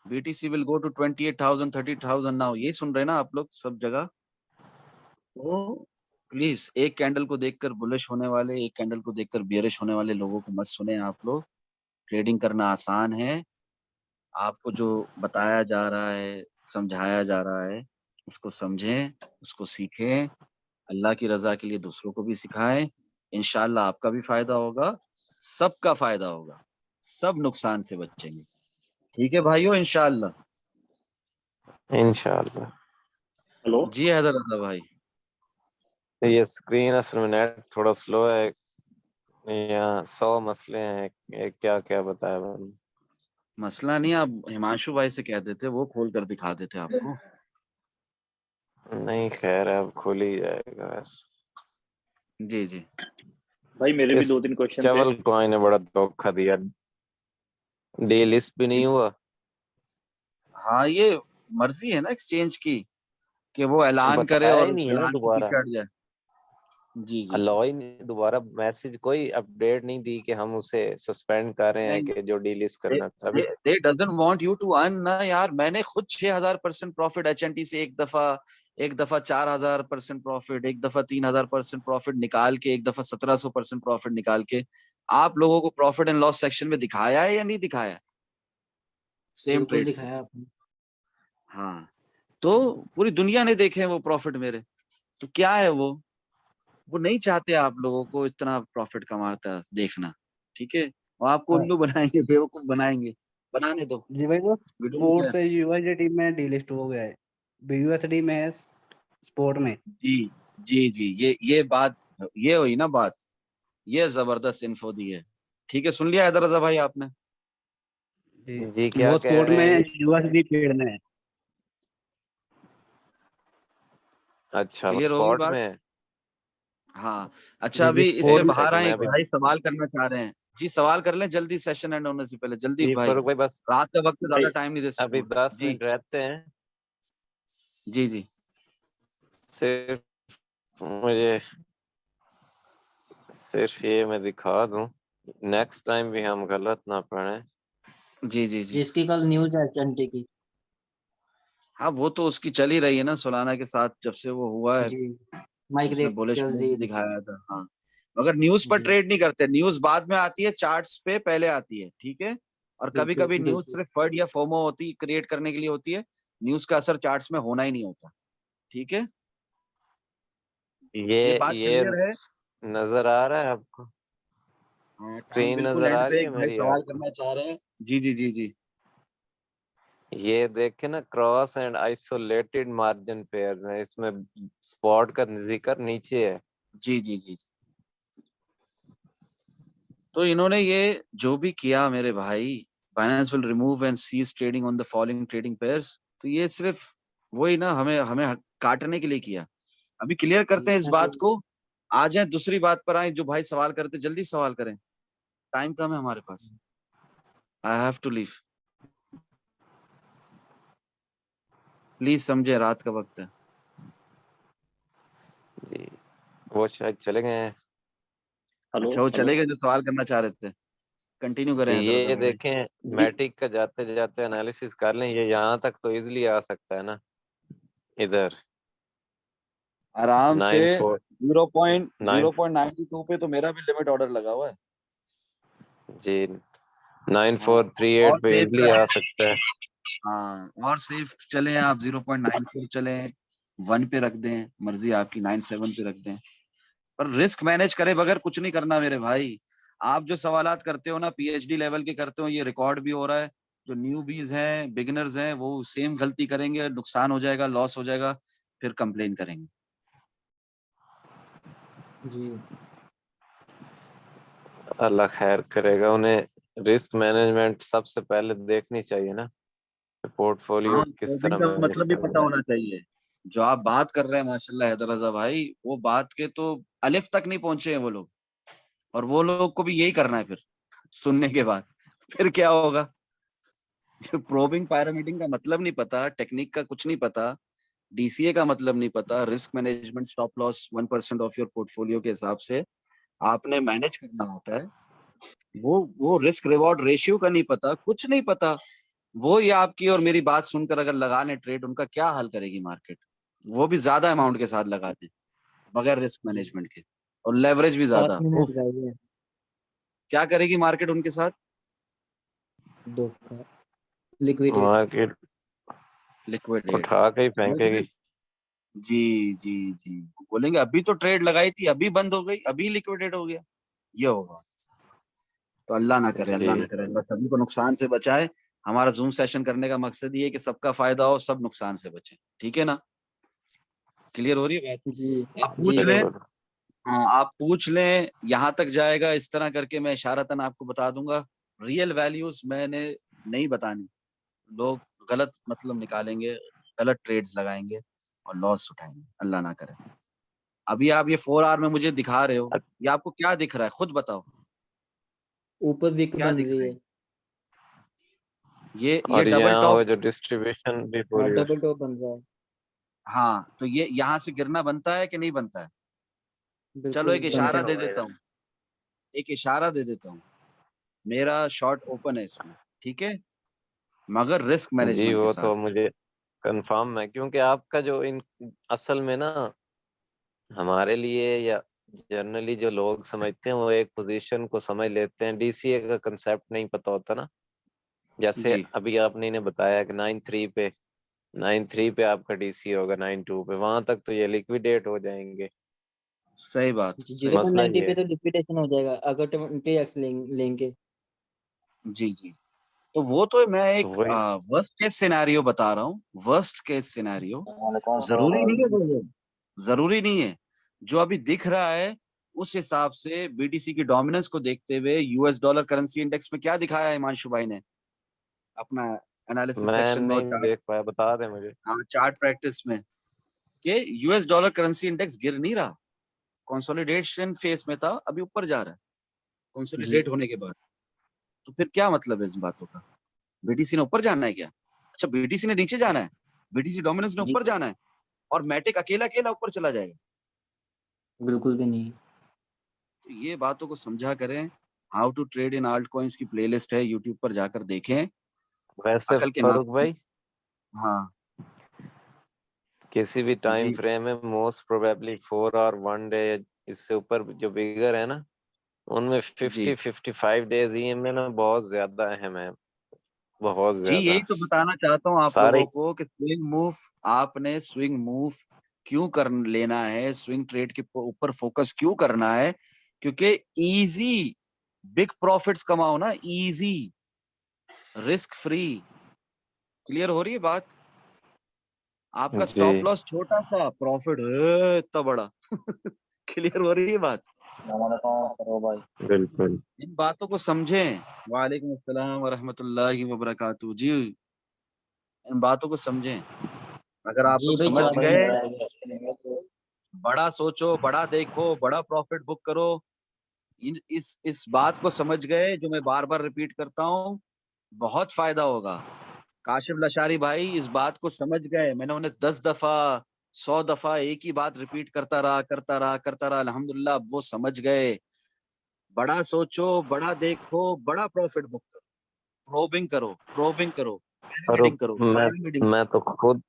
BTC will go to 28,000 30,000 now, ये सुन रहे हैं ना आप लोग सब जगह। तो प्लीज एक कैंडल को देखकर बुलिश होने वाले, एक कैंडल को देखकर बियरिश होने वाले लोगों को मत सुने आप लोग। ट्रेडिंग करना आसान है, आपको जो बताया जा रहा है, समझाया जा रहा है, उसको समझें, उसको सीखें, अल्लाह की रजा के लिए दूसरों को भी सिखाएं। इंशाल्लाह आपका भी फायदा होगा, सबका फायदा होगा, सब नुकसान से बचेंगे। ठीक है भाइयों, इंशाल्लाह। इंशाल्लाह। जी हैदर रजा भाई। ये स्क्रीन असल में नेट थोड़ा स्लो है, यहाँ 100 मसले हैं, क्या क्या बताया मैंने। मसला नहीं, आप हिमांशु भाई से कह देते, वो खोल कर दिखा देते आपको। नहीं खैर अब खुल ही जाएगा वैसे। जी जी भाई मेरे भी इस 2-3 क्वेश्चन थे। चवल कॉइन ने बड़ा धोखा दिया, डे लिस्ट भी नहीं हुआ। हाँ, ये मर्जी है ना एक्सचेंज की कि वो ऐलान करे बताया ही और नहीं है ना ऐलान के दोबारा। पीछे हट जाए। जी जी अलॉय ने दोबारा मैसेज कोई अपडेट नहीं दी कि हम उसे सस्पेंड कर रहे हैं कि जो डीलिस्ट करना था अभी तक। They doesn't want you to earn ना यार। मैंने खुद 6000% प्रॉफिट एचएनटी से एक दफा 4000% प्रॉफिट, एक दफा 3000% प्रॉफिट निकाल के, एक दफा 1700% प्रॉफिट निकाल के आप लोगों को प्रॉफिट एंड लॉस सेक्शन में दिखाया है या नहीं दिखाया? सेम बिल्कुल ट्रेड से। दिखाया आपने। हाँ, तो पूरी दुनिया ने देखे हैं वो प्रॉफिट मेरे। तो क्या है वो नहीं चाहते आप लोगों को इतना प्रॉफिट कमाता देखना, ठीक है? वो आपको हाँ उल्लू बनाएंगे, बेवकूफ बनाएंगे, बनाने दो। जी भाई, वो We don't स्पोर्ट्स care। से यूएसडी में डीलिस्ट हो गया है, यूएसडी में है स्पोर्ट में। जी जी जी, ये बात, ये हुई ना बात, ये जबरदस्त इन्फो दी है। ठीक है, सुन लिया हैदर रजा भाई आपने? जी जी क्या वो कह स्पोर्ट रहे में हैं? यूएसडी पेड़ में है। अच्छा वो क्लियर होगी स्पॉट बात? में है। हाँ। अच्छा, जी जी अभी इससे स्पोर्ट एक में। बाहर सेकंड आए मैं एक अभी भाई सवाल करना चाह रहे हैं। जी सवाल कर लें जल्दी, सेशन एंड होने से पहले जल्दी जी भाई। पर भाई बस रात का वक्त है, ज्यादा भाई टाइम नहीं दे अभी सकूंगा। 10 जी मिनट रहते हैं। जी जी सिर्फ मुझे सिर्फ ये मैं दिखा दूं, नेक्स्ट टाइम भी हम गलत ना पड़े। जी जी जी। जिसकी कल न्यूज है चंटी की। हाँ, वो तो उसकी चल ही रही है ना सोलाना के साथ, जब से वो हुआ है। जी माइक उसने देख बुलिश चल मूव जी। भी दिखाया था। हाँ, मगर न्यूज पर जी ट्रेड नहीं करते, न्यूज बाद में आती है, चार्ट्स पे पहले आती है, ठीक है? और कभी बिल्कुल कभी न्यूज बिल्कुल। सिर्फ फर्ड या फोमो होती क्रिएट करने के लिए होती है। न्यूज का असर चार्ट्स में होना ही नहीं होता, ठीक है? ये ये बात ये क्लियर है? नजर आ रहा है आपको? हाँ, टाइम स्क्रीन बिल्कुल नजर एंड आ रही पे है एक भाई मेरी सवाल आपको? करना चाह रहे हैं। जी जी जी जी। ये देखे ना, cross and isolated margin pairs हैं, इसमें स्पॉट का जिक्र नीचे है। जी जी जी। तो इन्होंने ये जो भी किया मेरे भाई, Binance will remove and cease trading on the following trading pairs, तो ये सिर्फ वही ना, हमें हमें काटने के लिए किया। अभी क्लियर करते हैं इस बात को। आ जाए दूसरी बात पर आए, जो भाई सवाल करते जल्दी सवाल करें, टाइम कम है हमारे पास। I have to leave, please समझे, रात का वक्त है। जी वो शायद चले गए हैं। अच्छा, वो चले गए जो सवाल करना चाह रहे थे। कंटिन्यू जी करें हैदर रजा ये भाई। देखें, मैटिक का जाते जाते एनालिसिस कर लें, ये यहाँ तक तो इजीली आ सकता है ना, इधर आराम से 9 4 9 0.92 पे तो मेरा भी लिमिट ऑर्डर लगा हुआ है। जी हाँ, 9438 और पे सेफ इजीली आ सकता है। हाँ, और सेफ चले आप 0.94 चले, 1 पे रख दें, मर्जी आपकी, 97 पे रख दें, पर रिस्क मैनेज करे बगैर कुछ नहीं करना मेरे भाई। आप जो सवालात करते हो ना, पीएचडी लेवल के करते हो, ये रिकॉर्ड भी हो रहा है। जो न्यूबीज हैं, बिगिनर्स हैं, वो सेम गलती करेंगे, नुकसान हो जाएगा, लॉस हो जाएगा, फिर कंप्लेन करेंगे। जी अल्लाह खैर करेगा। उन्हें रिस्क मैनेजमेंट सबसे पहले देखनी चाहिए ना, पोर्टफोलियो हाँ, किस ट्रेडिंग तरह का मैनेज मतलब भी पता करना है। होना चाहिए। जो आप बात कर रहे हैं माशाल्लाह हैदर रजा भाई, वो बात के तो अलिफ तक नहीं पहुंचे हैं वो लोग, और वो लोग को भी यही करना है फिर सुनने के बाद। फिर क्या होगा? प्रोबिंग पायरामीडिंग का मतलब नहीं पता, टेक्निक का कुछ नहीं पता, डीसीए का मतलब नहीं पता, risk management, stop loss 1% of your portfolio के हिसाब से आपने मैनेज करना होता है। वो रिस्क रिवॉर्ड रेशियो का नहीं पता, कुछ नहीं पता। वो ये आपकी और मेरी बात सुनकर अगर लगा लें ट्रेड, उनका क्या हाल करेगी मार्केट? वो भी ज्यादा अमाउंट के साथ लगाते हैं, बगैर रिस्क जी। मैनेजमेंट के, और लेवरेज भी 7 ज्यादा। मिनट रह गए। क्या करेगी मार्केट उनके साथ? धोखा, लिक्विडेट। Market liquidate. उठा के ही फेंकेगी। जी जी जी, बोलेंगे अभी तो ट्रेड लगाई थी, अभी बंद हो गई, अभी लिक्विडेट हो गया, ये होगा। तो अल्लाह ना करे, अल्लाह ना जी करे, अल्लाह सभी को नुकसान से बचाए। हमारा जूम सेशन करने का मकसद ये है कि सबका फायदा हो, सब नुकसान से बचे, ठीक है ना? क्लियर हो रही है जी बात? आप पूछ जी लें। भाई। बिल्कुल। हाँ, आप पूछ लें, यहाँ तक जाएगा, इस तरह करके मैं इशारतन आपको बता दूंगा। रियल वैल्यूज मैंने नहीं बतानी, लोग गलत मतलब निकालेंगे, गलत ट्रेड्स लगाएंगे और लॉस उठाएंगे, अल्लाह ना करे। अभी आप ये 4 आवर में मुझे दिखा रहे हो, ये आपको क्या दिख रहा है, खुद बताओ ऊपर विक क्या बन दिख रही रहा है। है? ये और डबल यहाँ टॉप। वो जो डिस्ट्रीब्यूशन भी हाँ पूरी हो डबल टॉप बन रहा है। हाँ, तो ये यहाँ से गिरना बनता है कि नहीं बनता है? चलो एक बिल्कुल इशारा बनता दे है। देता हूँ, एक इशारा दे देता हूँ। मेरा शॉर्ट ओपन है इसमें, ठीक है, मगर रिस्क जी मैनेजमेंट के वो साथ। तो मुझे कंफर्म है, क्योंकि आपका जो इन असल में ना हमारे लिए या जनरली जो लोग समझते हैं वो एक पोजीशन को समझ लेते हैं, डीसीए का कंसेप्ट नहीं पता होता ना। जैसे जी अभी आपने इन्हें बताया कि 9.3 पे आपका डीसीए होगा, 9.2 पे, वहां तक तो ये लिक्विडेट हो जाएंगे। सही बात, जीरो सही पॉइंट बात। मसला नाइनटी ये पे है। तो लिक्विडेशन हो जाएगा अगर 20x लेंगे। जी जी। तो वो तो मैं तो एक वही वर्स्ट केस सिनेरियो बता रहा हूँ, वर्स्ट केस सिनेरियो। जरूरी नहीं है वो, जरूरी नहीं है। जो अभी दिख रहा है उस हिसाब से बीटीसी की डोमिनेंस को देखते हुए यूएस डॉलर करेंसी इंडेक्स में क्या दिखाया है हिमांशु भाई ने अपना एनालिसिस मैं सेक्शन में और नहीं देख पाया, बता दें मुझे। चार्ट प्रैक्टिस में कि यूएस डॉलर करेंसी इंडेक्स गिर नहीं रहा, कंसोलिडेशन फेस में था, अभी ऊपर जा रहा है जी कंसोलिडेट होने के बाद। तो फिर क्या मतलब है इस बातों का? बीटीसी ने ऊपर जाना है क्या? अच्छा, बीटीसी ने नीचे जाना है, बीटीसी डोमिनेंस ने जी ऊपर जाना है और मैटिक अकेला अकेला ऊपर चला जाएगा? बिल्कुल भी नहीं। तो ये बातों को समझा करें। How to trade in alt coins की प्लेलिस्ट है, यूट्यूब पर जाकर देखें। वैसे अकल के फरूक नाम। भाई, हाँ किसी भी टाइम जी फ्रेम में मोस्ट प्रोबेबली 4 और 1 डे इससे ऊपर जो बिगर है ना, उनमें जी 50-55 डेज ईएमए ना बहुत ज्यादा अहम है, बहुत जी, ज्यादा। यही तो बताना चाहता हूँ आप सारे लोगों को कि स्विंग मूव, आपने स्विंग मूव क्यों कर लेना है, स्विंग ट्रेड के ऊपर फोकस क्यों करना है? क्योंकि इजी बिग प्रॉफिट्स कमाओ ना, इजी रिस्क फ्री। क्लियर हो रही है बात? आपका स्टॉप जी लॉस छोटा सा, प्रॉफिट इतना बड़ा। क्लियर हो रही है बात? बिल्कुल। इन बातों को समझें। वालेकुम अस्सलाम व रहमतुल्लाहि व बरकातहू जी। इन बातों को समझें। अगर आप जी लोग भाई समझ चार्ट गए, में बड़ा सोचो, बड़ा देखो, बड़ा प्रॉफिट बुक करो। इस बात को समझ गए जो मैं बार बार रिपीट करता हूँ, बहुत फायदा होगा। काशिफ लशारी भाई इस बात को समझ गए, मैंने उन्हें 10 दफा 100 दफा एक ही बात रिपीट करता रहा, अल्हम्दुलिल्लाह अब वो समझ गए। बड़ा सोचो, बड़ा देखो, बड़ा प्रॉफिट बुक करो, प्रोबिंग करो, और पिरामिडिंग करो, पिरामिडिंग। मैं तो खुद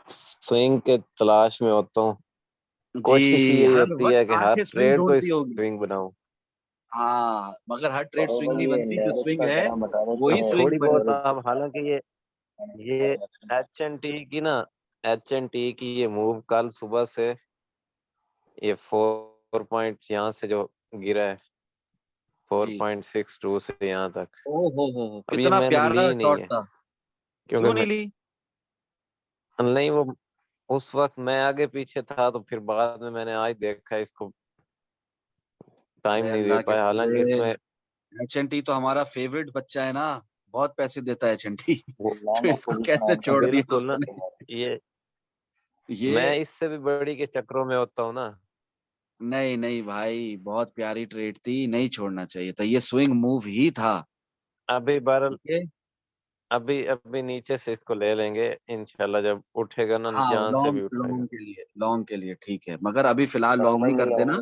स्विंग के तलाश में होता हूँ। कोशिश जी, यही हर होती है वक्त कि हर आंखें स्विंग ट्रेड को ढूंढती होगी। स्विंग बनाऊं। हाँ, मगर हर ट्रेड स्विंग नहीं बनती, जो स्विंग है वही स्विंग थोड़ी बहुत बनेगी। अब हालांकि ये एच एन टी की ना, एच एन टी की ये मूव कल सुबह से ये 4 पॉइंट यहाँ से जो गिरा है जी 4.62 से यहाँ तक, ओ हो, अब ये कितना मैंने प्यारा ली नहीं शॉट है, था। क्योंकि क्यों नहीं ली? नहीं वो उस वक्त मैं आगे पीछे था, तो फिर बाद में मैंने आज देखा, इसको टाइम अरे नहीं दे अल्लाह के पाया, हालांकि बंदे, इसमें एचएनटी तो हमारा फेवरेट बच्चा है ना, बहुत पैसे देता है एचएनटी। वो तो इसको कैसे छोड़ दिया बिल्कुल ना, आपने? ये मैं ये इससे भी बड़ी के चक्रों में होता हूँ ना। नहीं नहीं भाई, बहुत प्यारी ट्रेड थी, नहीं छोड़ना चाहिए था, ये स्विंग मूव ही था। अभी बहरहाल, ठीक है, अभी अभी नीचे से इसको ले लेंगे इंशाल्लाह, जब उठेगा ना हाँ जहाँ से भी लॉन्ग उठेगा। लॉन्ग के लिए, लॉन्ग के लिए ठीक है, मगर अभी फिलहाल लॉन्ग नहीं कर देना।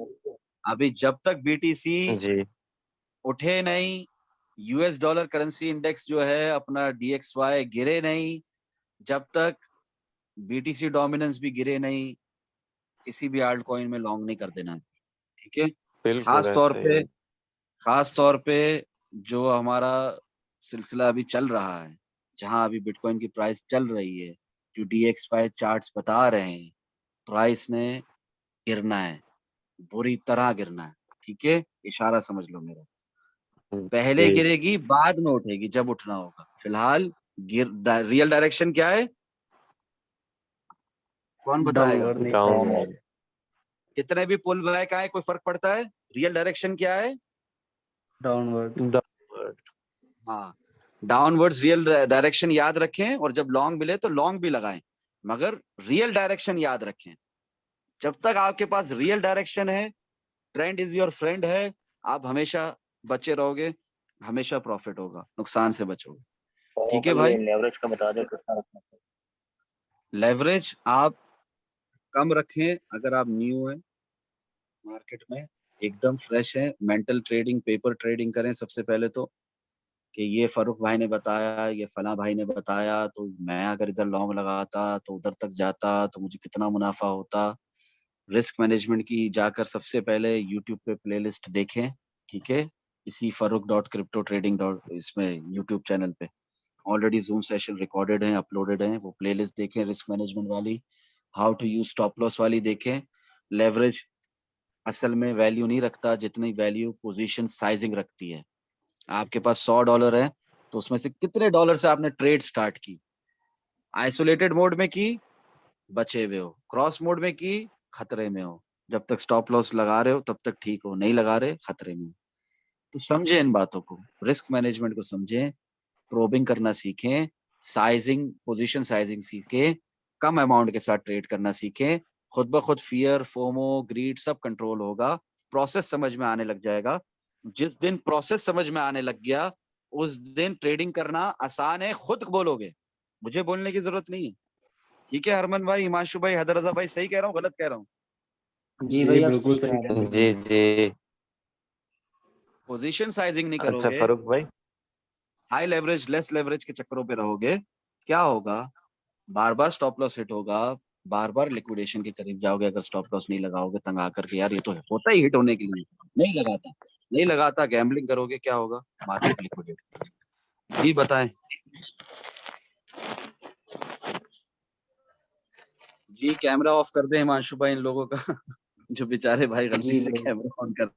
अभी जब तक बीटीसी जी उठे नहीं, यूएस डॉलर करेंसी इंडेक्स जो है अपना डीएक्सवाई गिरे नहीं, जब तक बीटीसी डोमिनेंस भी गिरे नहीं, किसी भी आल्ट कॉइन में लॉन्ग नहीं कर देना है। ठीक है, बिल्कुल खास तौर ऐसे ही पे, है। खास तौर पे जो हमारा सिलसिला अभी चल रहा है, जहां अभी बिटकॉइन की प्राइस चल रही है, जो डीएक्सवाई चार्ट्स बता रहे हैं, प्राइस ने गिरना है, बुरी तरह गिरना है। ठीक है, इशारा समझ लो मेरा, पहले जी गिरेगी बाद में उठेगी जब उठना होगा। फिलहाल रियल डायरेक्शन क्या है, कौन बताएगा? Downward down. कितने भी पुल बैक आए कोई फर्क पड़ता है? रियल डायरेक्शन क्या है? डाउनवर्ड हाँ, डाउनवर्ड्स रियल डायरेक्शन याद रखें, और जब लॉन्ग मिले तो लॉन्ग भी लगाएं, मगर रियल डायरेक्शन याद रखें। जब तक आपके पास रियल डायरेक्शन है, ट्रेंड इज योर फ्रेंड है, आप हमेशा बचे रहोगे, हमेशा प्रॉफिट होगा, नुकसान से बचोगे। ठीक है भाई, लेवरेज का बता दे कितना रखना है। लेवरेज आप कम रखें अगर आप न्यू हैं, मार्केट में एकदम फ्रेश है। मेंटल ट्रेडिंग, पेपर ट्रेडिंग करें सबसे पहले तो, कि ये फरूख भाई ने बताया, ये फला भाई ने बताया, तो मैं अगर इधर लॉन्ग लगाता तो उधर तक जाता तो मुझे कितना मुनाफा होता। रिस्क मैनेजमेंट की जाकर सबसे पहले यूट्यूब पे प्लेलिस्ट देखें, ठीक है, इसी farooq.cryptotrading. इसमें यूट्यूब चैनल पे ऑलरेडी जूम सेशन रिकॉर्डेड हैं, अपलोडेड हैं, वो प्लेलिस्ट देखें रिस्क मैनेजमेंट वाली। How to use stop loss वाली देखें। लेवरेज असल में वैल्यू नहीं रखता जितनी वैल्यू पोजीशन साइजिंग रखती है। आपके पास $100 है तो उसमें से कितने डॉलर से आपने ट्रेड स्टार्ट की। आइसोलेटेड मोड में की, बचे हुए हो। क्रॉस मोड में की, खतरे में हो। जब तक स्टॉप लॉस लगा रहे हो तब तक ठीक हो, नहीं लगा रहे खतरे में हो। तो समझे इन बातों को, रिस्क मैनेजमेंट को समझें, प्रोबिंग करना सीखें, साइजिंग, पोजीशन साइजिंग सीखें, कम अमाउंट के साथ ट्रेड करना सीखें। खुद ब खुद फियर, फोमो, ग्रीड सब कंट्रोल होगा। प्रोसेस समझ में आने लग जाएगा। जिस दिन प्रोसेस समझ में आने लग गया उस दिन ट्रेडिंग करना आसान है। खुद बोलोगे, मुझे बोलने की जरूरत नहीं है। ठीक है हरमन भाई, हिमांशु भाई, हैदर रजा भाई, सही कह रहा हूँ गलत कह रहा हूँ? जी भाई आप बिल्कुल सही सही कह रहे हैं। जी जी। पोजीशन साइजिंग नहीं अच्छा करोगे, फरूक भाई, हाई लेवरेज लेस लेवरेज के चक्करों पे रहोगे, क्या होगा? बार बार स्टॉप लॉस हिट होगा, बार बार लिक्विडेशन के करीब जाओगे अगर स्टॉप लॉस नहीं लगाओगे तंग आकर के। यार ये तो होता ही हिट होने के लिए, नहीं लगाता गैम्बलिंग करोगे, क्या होगा? Market liquidate. जी बताएं जी। कैमरा ऑफ कर दे हिमांशु भाई इन लोगों का जो बेचारे भाई गलती जी से भाई। कैमरा ऑन कर